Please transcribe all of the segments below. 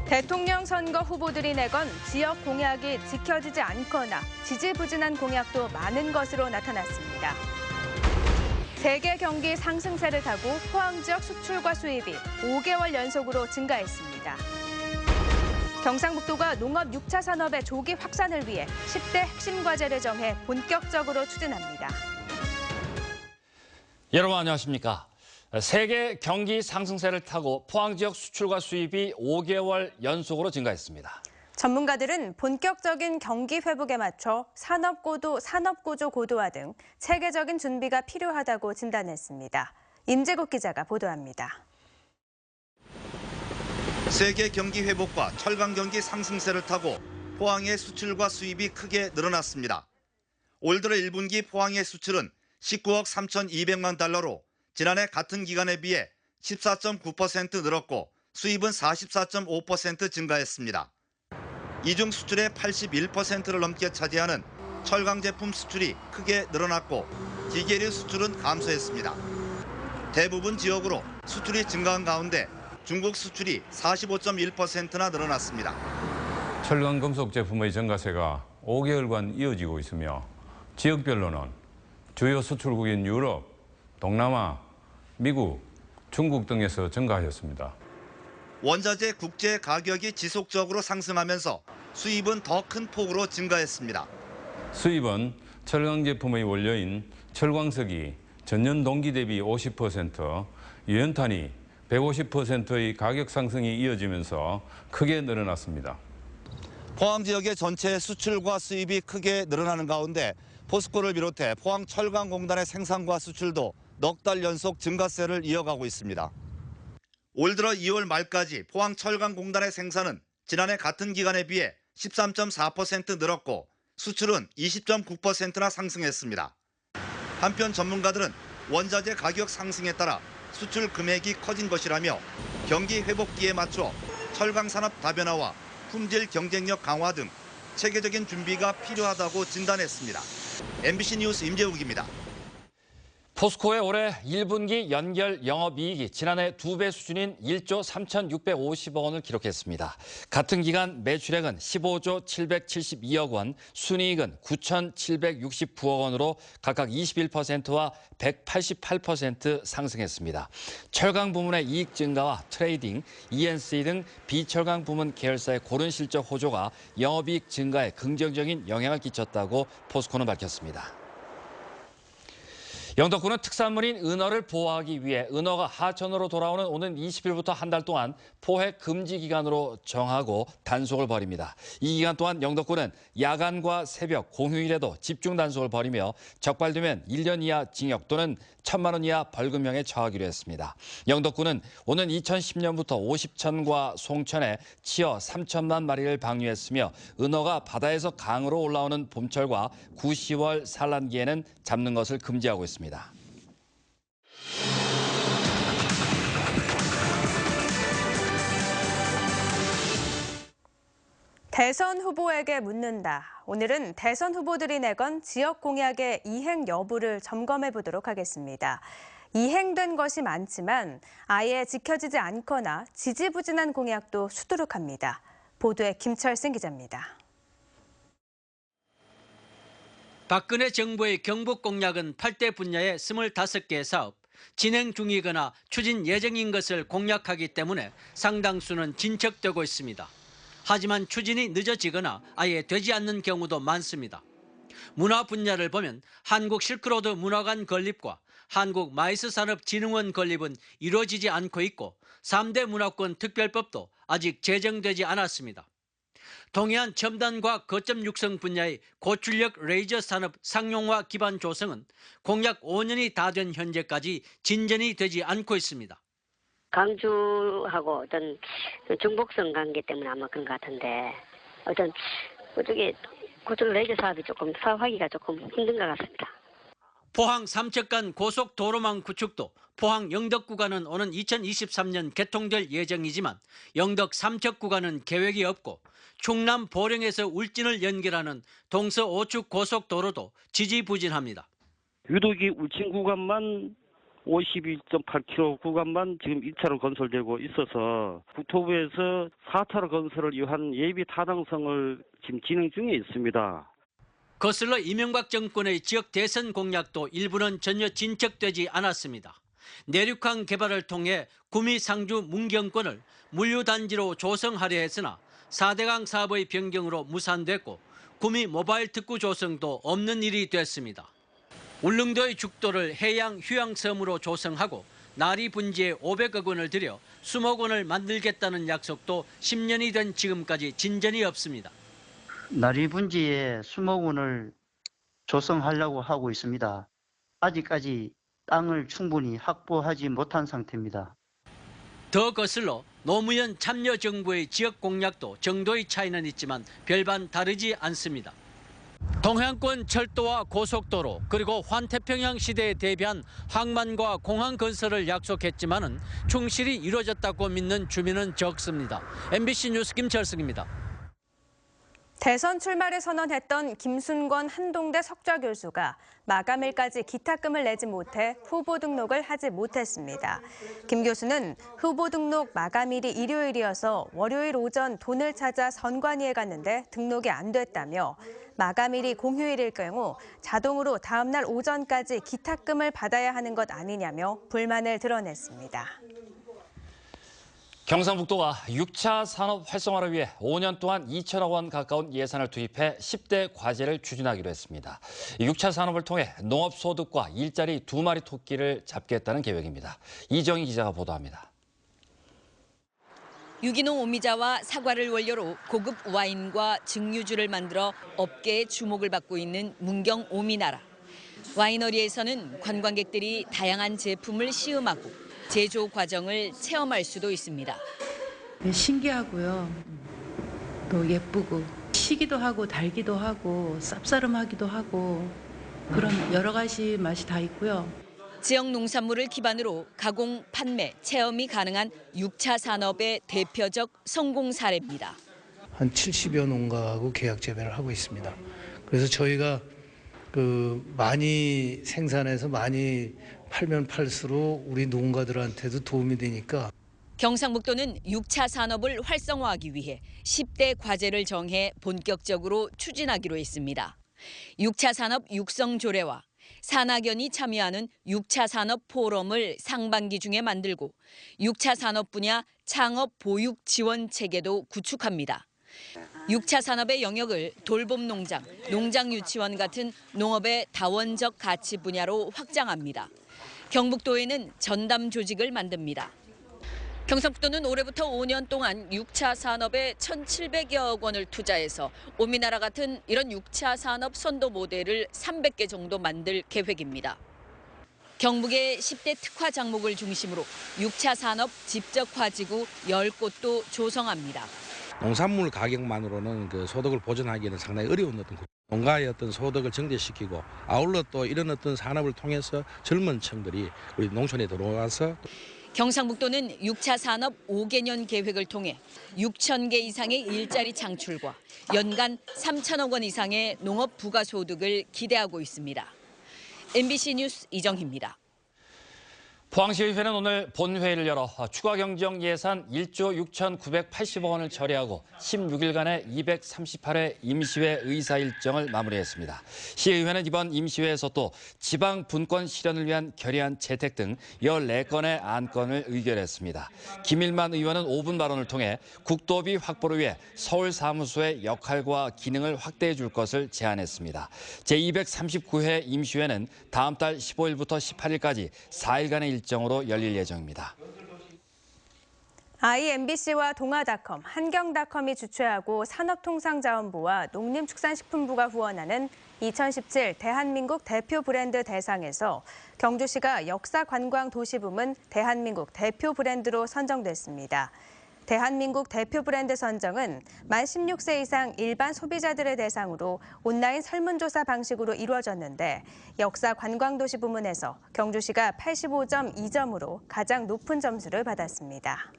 대통령 선거 후보들이 내건 지역 공약이 지켜지지 않거나 지지부진한 공약도 많은 것으로 나타났습니다. 세계 경기 상승세를 타고 포항 지역 수출과 수입이 5개월 연속으로 증가했습니다. 경상북도가 농업 6차 산업의 조기 확산을 위해 10대 핵심 과제를 정해 본격적으로 추진합니다. 여러분 안녕하십니까? 세계 경기 상승세를 타고 포항 지역 수출과 수입이 5개월 연속으로 증가했습니다. 전문가들은 본격적인 경기 회복에 맞춰 산업구조 고도화 등 체계적인 준비가 필요하다고 진단했습니다. 임재국 기자가 보도합니다. 세계 경기 회복과 철강 경기 상승세를 타고 포항의 수출과 수입이 크게 늘어났습니다. 올 들어 1분기 포항의 수출은 19억 3,200만 달러로 지난해 같은 기간에 비해 14.9% 늘었고 수입은 44.5% 증가했습니다. 이 중 수출의 81%를 넘게 차지하는 철강 제품 수출이 크게 늘어났고 기계류 수출은 감소했습니다. 대부분 지역으로 수출이 증가한 가운데 중국 수출이 45.1%나 늘어났습니다. 철강 금속 제품의 증가세가 5개월간 이어지고 있으며 지역별로는 주요 수출국인 유럽, 동남아, 미국, 중국 등에서 증가하였습니다. 원자재 국제 가격이 지속적으로 상승하면서 수입은 더 큰 폭으로 증가했습니다. 수입은 철강 제품의 원료인 철광석이 전년 동기 대비 50%, 유연탄이 150%의 가격 상승이 이어지면서 크게 늘어났습니다. 포항 지역의 전체 수출과 수입이 크게 늘어나는 가운데 포스코를 비롯해 포항철강공단의 생산과 수출도 넉 달 연속 증가세를 이어가고 있습니다. 올 들어 2월 말까지 포항철강공단의 생산은 지난해 같은 기간에 비해 13.4% 늘었고 수출은 20.9%나 상승했습니다. 한편 전문가들은 원자재 가격 상승에 따라 수출 금액이 커진 것이라며 경기 회복기에 맞춰 철강산업 다변화와 품질 경쟁력 강화 등 체계적인 준비가 필요하다고 진단했습니다. MBC 뉴스 임재욱입니다. 포스코의 올해 1분기 연결 영업이익이 지난해 2배 수준인 1조 3,650억 원을 기록했습니다. 같은 기간 매출액은 15조 772억 원, 순이익은 9,769억 원으로 각각 21%와 188% 상승했습니다. 철강 부문의 이익 증가와 트레이딩, E&C 등 비철강 부문 계열사의 고른 실적 호조가 영업이익 증가에 긍정적인 영향을 끼쳤다고 포스코는 밝혔습니다. 영덕군은 특산물인 은어를 보호하기 위해 은어가 하천으로 돌아오는 오는 20일부터 한 달 동안 포획 금지 기간으로 정하고 단속을 벌입니다. 이 기간 동안 영덕군은 야간과 새벽, 공휴일에도 집중 단속을 벌이며 적발되면 1년 이하 징역 또는 1,000만 원 이하 벌금형에 처하기로 했습니다. 영덕군은 오는 2010년부터 50천과 송천에 치어 3천만 마리를 방류했으며 은어가 바다에서 강으로 올라오는 봄철과 9, 10월 산란기에는 잡는 것을 금지하고 있습니다. 대선 후보에게 묻는다. 오늘은 대선 후보들이 내건 지역 공약의 이행 여부를 점검해 보도록 하겠습니다. 이행된 것이 많지만 아예 지켜지지 않거나 지지부진한 공약도 수두룩합니다. 보도에 김철승 기자입니다. 박근혜 정부의 경북 공약은 8대 분야의 25개 사업, 진행 중이거나 추진 예정인 것을 공약하기 때문에 상당수는 진척되고 있습니다. 하지만 추진이 늦어지거나 아예 되지 않는 경우도 많습니다. 문화 분야를 보면 한국 실크로드 문화관 건립과 한국 마이스산업진흥원 건립은 이루어지지 않고 있고 3대 문화권 특별법도 아직 제정되지 않았습니다. 동해안 첨단과학 거점 육성 분야의 고출력 레이저 산업 상용화 기반 조성은 공약 5년이 다 된 현재까지 진전이 되지 않고 있습니다. 광주하고 어떤 중복성 관계 때문에 아마 그런 것 같은데 어떤 그쪽에 고출 레이저 사업이 조금 사업하기가 조금 힘든 것 같습니다. 포항 삼척간 고속도로망 구축도 포항 영덕 구간은 오는 2023년 개통될 예정이지만 영덕 삼척 구간은 계획이 없고 충남 보령에서 울진을 연결하는 동서 오축 고속도로도 지지부진합니다. 유독이 울진 구간만 51.8km 구간만 지금 1차로 건설되고 있어서 국토부에서 4차로 건설을 위한 예비 타당성을 지금 진행 중에 있습니다. 거슬러 이명박 정권의 지역 대선 공약도 일부는 전혀 진척되지 않았습니다. 내륙항 개발을 통해 구미, 상주, 문경권을 물류단지로 조성하려 했으나 4대강 사업의 변경으로 무산됐고 구미 모바일 특구 조성도 없는 일이 됐습니다. 울릉도의 죽도를 해양 휴양섬으로 조성하고 나리 분지에 500억 원을 들여 수목원을 만들겠다는 약속도 10년이 된 지금까지 진전이 없습니다. 나리 분지에 수목원을 조성하려고 하고 있습니다. 아직까지 땅을 충분히 확보하지 못한 상태입니다. 더 거슬러 노무현 참여정부의 지역 공약도 정도의 차이는 있지만 별반 다르지 않습니다. 동해안권 철도와 고속도로 그리고 환태평양 시대에 대비한 항만과 공항 건설을 약속했지만은 충실히 이루어졌다고 믿는 주민은 적습니다. MBC 뉴스 김철승입니다. 대선 출마를 선언했던 김순권 한동대 석좌 교수가 마감일까지 기탁금을 내지 못해 후보 등록을 하지 못했습니다. 김 교수는 후보 등록 마감일이 일요일이어서 월요일 오전 돈을 찾아 선관위에 갔는데 등록이 안 됐다며 마감일이 공휴일일 경우 자동으로 다음 날 오전까지 기탁금을 받아야 하는 것 아니냐며 불만을 드러냈습니다. 경상북도가 6차 산업 활성화를 위해 5년 동안 2천억 원 가까운 예산을 투입해 10대 과제를 추진하기로 했습니다. 6차 산업을 통해 농업소득과 일자리 2마리 토끼를 잡겠다는 계획입니다. 이정희 기자가 보도합니다. 유기농 오미자와 사과를 원료로 고급 와인과 증류주를 만들어 업계의 주목을 받고 있는 문경 오미나라. 와이너리에서는 관광객들이 다양한 제품을 시음하고 제조 과정을 체험할 수도 있습니다. 신기하고요. 또 예쁘고 시기도 하고 달기도 하고 쌉싸름하기도 하고 그런 여러 가지 맛이 다 있고요. 지역 농산물을 기반으로 가공, 판매, 체험이 가능한 6차 산업의 대표적 성공 사례입니다. 한 70여 농가하고 계약 재배를 하고 있습니다. 그래서 저희가 많이 생산해서 많이 팔면 팔수록 우리 농가들한테도 도움이 되니까. 경상북도는 6차 산업을 활성화하기 위해 10대 과제를 정해 본격적으로 추진하기로 했습니다. 6차 산업 육성 조례와 산학연이 참여하는 6차 산업 포럼을 상반기 중에 만들고 6차 산업 분야 창업 보육 지원 체계도 구축합니다. 6차 산업의 영역을 돌봄 농장, 농장 유치원 같은 농업의 다원적 가치 분야로 확장합니다. 경북도에는 전담 조직을 만듭니다. 경상북도는 올해부터 5년 동안 6차 산업에 1,700여 원을 투자해서 오미나라 같은 이런 6차 산업 선도 모델을 300개 정도 만들 계획입니다. 경북의 10대 특화 장목을 중심으로 6차 산업 집적화지구 10곳도 조성합니다. 농산물 가격만으로는 소득을 보전하기에는 상당히 어려운 농가의 소득을 증대시키고 아울러 또 이런 산업을 통해서 젊은 층들이 우리 농촌에 들어와서 경상북도는 6차 산업 5개년 계획을 통해 6,000개 이상의 일자리 창출과 연간 3천억 원 이상의 농업 부가소득을 기대하고 있습니다. MBC 뉴스 이정희입니다. 포항시의회는 오늘 본회의를 열어 추가 경정 예산 1조 6,980억 원을 처리하고 16일간의 238회 임시회 의사 일정을 마무리했습니다. 시의회는 이번 임시회에서 또 지방 분권 실현을 위한 결의안 채택 등 14건의 안건을 의결했습니다. 김일만 의원은 5분 발언을 통해 국도비 확보를 위해 서울 사무소의 역할과 기능을 확대해 줄 것을 제안했습니다. 제239회 임시회는 다음 달 15일부터 18일까지 4일간의 일정으로 열릴 예정입니다. IMBC와 동아닷컴, 한경닷컴이 주최하고 산업통상자원부와 농림축산식품부가 후원하는 2017 대한민국 대표 브랜드 대상에서 경주시가 역사관광도시부문 대한민국 대표 브랜드로 선정됐습니다. 대한민국 대표 브랜드 선정은 만 16세 이상 일반 소비자들을 대상으로 온라인 설문조사 방식으로 이루어졌는데 역사관광도시 부문에서 경주시가 85.2점으로 가장 높은 점수를 받았습니다.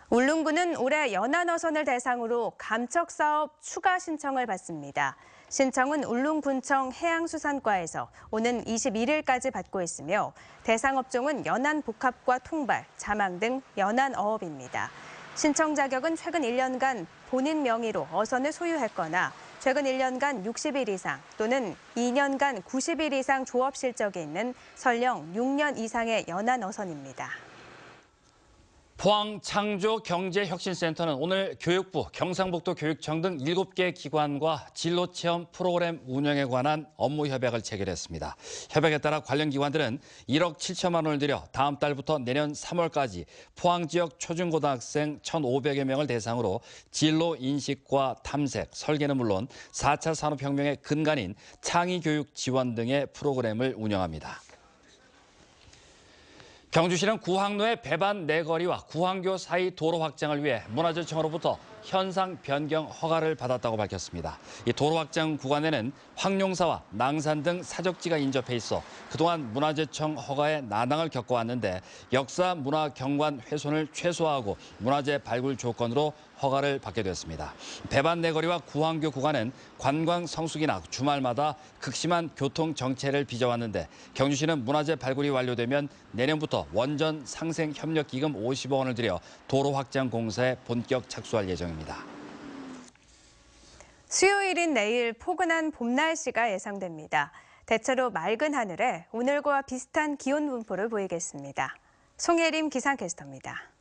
울릉군은 올해 연안어선을 대상으로 감척사업 추가 신청을 받습니다. 신청은 울릉군청 해양수산과에서 오는 21일까지 받고 있으며 대상 업종은 연안복합과 통발, 자망 등 연안어업입니다. 신청 자격은 최근 1년간 본인 명의로 어선을 소유했거나 최근 1년간 60일 이상 또는 2년간 90일 이상 조업 실적이 있는 설령 6년 이상의 연안 어선입니다. 포항창조경제혁신센터는 오늘 교육부, 경상북도 교육청 등 7개 기관과 진로체험 프로그램 운영에 관한 업무 협약을 체결했습니다. 협약에 따라 관련 기관들은 1억 7천만 원을 들여 다음 달부터 내년 3월까지 포항 지역 초중고등학생 1,500여 명을 대상으로 진로 인식과 탐색, 설계는 물론 4차 산업혁명의 근간인 창의교육 지원 등의 프로그램을 운영합니다. 경주시는 구항로의 배반 내거리와 구항교 사이 도로 확장을 위해 문화재청으로부터 현상 변경 허가를 받았다고 밝혔습니다. 이 도로 확장 구간에는 황룡사와 낭산 등 사적지가 인접해 있어 그동안 문화재청 허가에 난항을 겪어왔는데 역사 문화 경관 훼손을 최소화하고 문화재 발굴 조건으로 허가를 받게 됐습니다. 배반 내거리와 구항교 구간은 관광 성수기나 주말마다 극심한 교통 정체를 빚어왔는데 경주시는 문화재 발굴이 완료되면 내년부터 원전 상생 협력 기금 50억 원을 들여 도로 확장 공사에 본격 착수할 예정입니다. 수요일인 내일 포근한 봄 날씨가 예상됩니다. 대체로 맑은 하늘에 오늘과 비슷한 기온 분포를 보이겠습니다. 송혜림 기상캐스터입니다.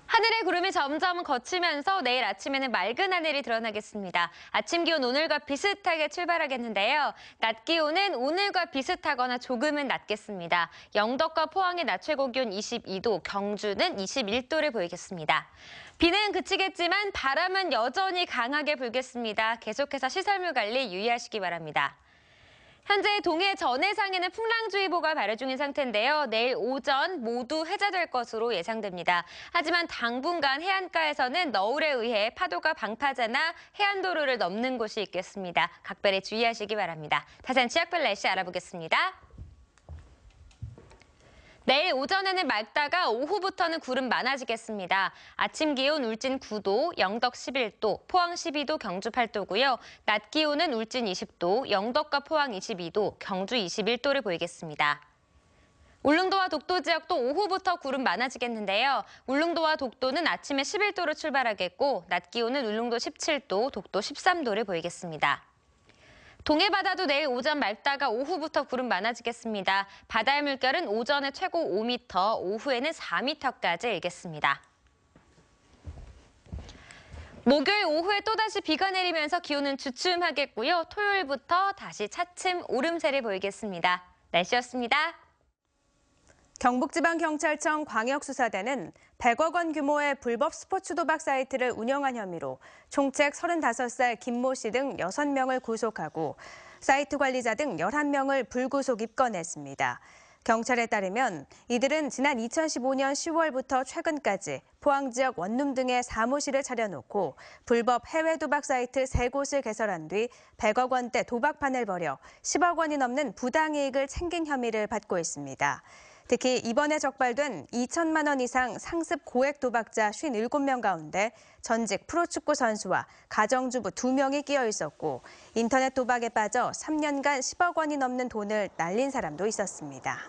하늘의 구름이 점점 걷히면서 내일 아침에는 맑은 하늘이 드러나겠습니다. 아침 기온 오늘과 비슷하게 출발하겠는데요. 낮 기온은 오늘과 비슷하거나 조금은 낮겠습니다. 영덕과 포항의 낮 최고 기온 22도, 경주는 21도를 보이겠습니다. 비는 그치겠지만 바람은 여전히 강하게 불겠습니다. 계속해서 시설물 관리 유의하시기 바랍니다. 현재 동해 전해상에는 풍랑주의보가 발효 중인 상태인데요. 내일 오전 모두 해제될 것으로 예상됩니다. 하지만 당분간 해안가에서는 너울에 의해 파도가 방파제나 해안도로를 넘는 곳이 있겠습니다. 각별히 주의하시기 바랍니다. 자세한 지역별 날씨 알아보겠습니다. 내일 오전에는 맑다가 오후부터는 구름 많아지겠습니다. 아침 기온 울진 9도, 영덕 11도, 포항 12도, 경주 8도고요. 낮 기온은 울진 20도, 영덕과 포항 22도, 경주 21도를 보이겠습니다. 울릉도와 독도 지역도 오후부터 구름 많아지겠는데요. 울릉도와 독도는 아침에 11도로 출발하겠고 낮 기온은 울릉도 17도, 독도 13도를 보이겠습니다. 동해 바다도 내일 오전 맑다가 오후부터 구름 많아지겠습니다. 바다의 물결은 오전에 최고 5m, 오후에는 4m까지 일겠습니다. 목요일 오후에 또다시 비가 내리면서 기온은 주춤하겠고요. 토요일부터 다시 차츰 오름세를 보이겠습니다. 날씨였습니다. 경북지방경찰청 광역수사대는 100억 원 규모의 불법 스포츠 도박 사이트를 운영한 혐의로 총책 35살 김모 씨 등 6명을 구속하고 사이트 관리자 등 11명을 불구속 입건했습니다. 경찰에 따르면 이들은 지난 2015년 10월부터 최근까지 포항 지역 원룸 등의 사무실을 차려놓고 불법 해외 도박 사이트 3곳을 개설한 뒤 100억 원대 도박판을 벌여 10억 원이 넘는 부당이익을 챙긴 혐의를 받고 있습니다. 특히 이번에 적발된 2천만 원 이상 상습 고액 도박자 57명 가운데 전직 프로축구 선수와 가정주부 2명이 끼어 있었고 인터넷 도박에 빠져 3년간 10억 원이 넘는 돈을 날린 사람도 있었습니다.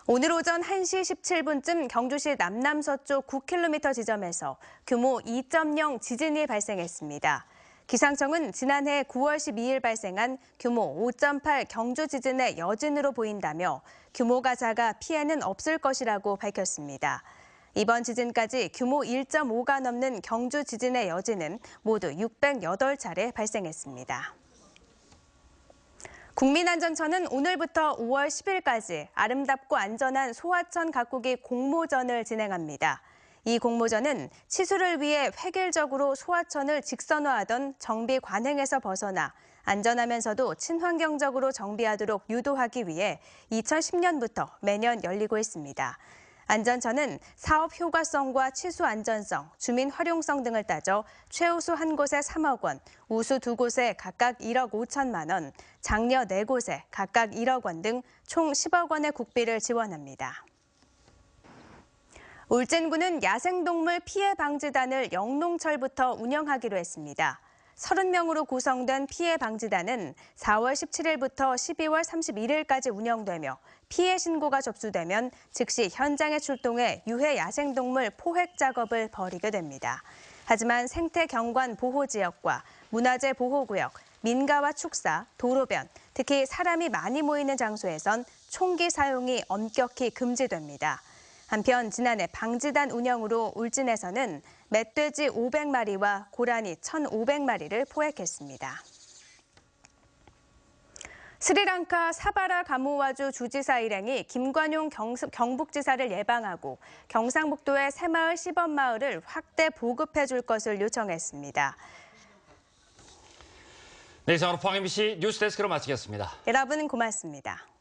오늘 오전 1시 17분쯤 경주시 남남서쪽 9km 지점에서 규모 2.0 지진이 발생했습니다. 기상청은 지난해 9월 12일 발생한 규모 5.8 경주 지진의 여진으로 보인다며 규모가 작아 피해는 없을 것이라고 밝혔습니다. 이번 지진까지 규모 1.5가 넘는 경주 지진의 여진은 모두 608차례 발생했습니다. 국민안전처는 오늘부터 5월 10일까지 아름답고 안전한 소하천 가꾸기 공모전을 진행합니다. 이 공모전은 치수를 위해 획일적으로 소하천을 직선화하던 정비 관행에서 벗어나 안전하면서도 친환경적으로 정비하도록 유도하기 위해 2010년부터 매년 열리고 있습니다. 안전처는 사업 효과성과 치수 안전성, 주민 활용성 등을 따져 최우수 한 곳에 3억 원, 우수 2곳에 각각 1억 5천만 원, 장려 4곳에 각각 1억 원 등 총 10억 원의 국비를 지원합니다. 울진군은 야생동물 피해 방지단을 영농철부터 운영하기로 했습니다. 30명으로 구성된 피해 방지단은 4월 17일부터 12월 31일까지 운영되며 피해 신고가 접수되면 즉시 현장에 출동해 유해 야생동물 포획 작업을 벌이게 됩니다. 하지만 생태경관 보호지역과 문화재 보호구역, 민가와 축사, 도로변, 특히 사람이 많이 모이는 장소에선 총기 사용이 엄격히 금지됩니다. 한편 지난해 방지단 운영으로 울진에서는 멧돼지 500마리와 고라니 1,500마리를 포획했습니다. 스리랑카 사바라 가무와주 주지사 일행이 김관용 경북지사를 예방하고 경상북도의 새마을 시범마을을 확대 보급해 줄 것을 요청했습니다. 네, 이상으로 포항 MBC 뉴스데스크로 마치겠습니다. 여러분 고맙습니다.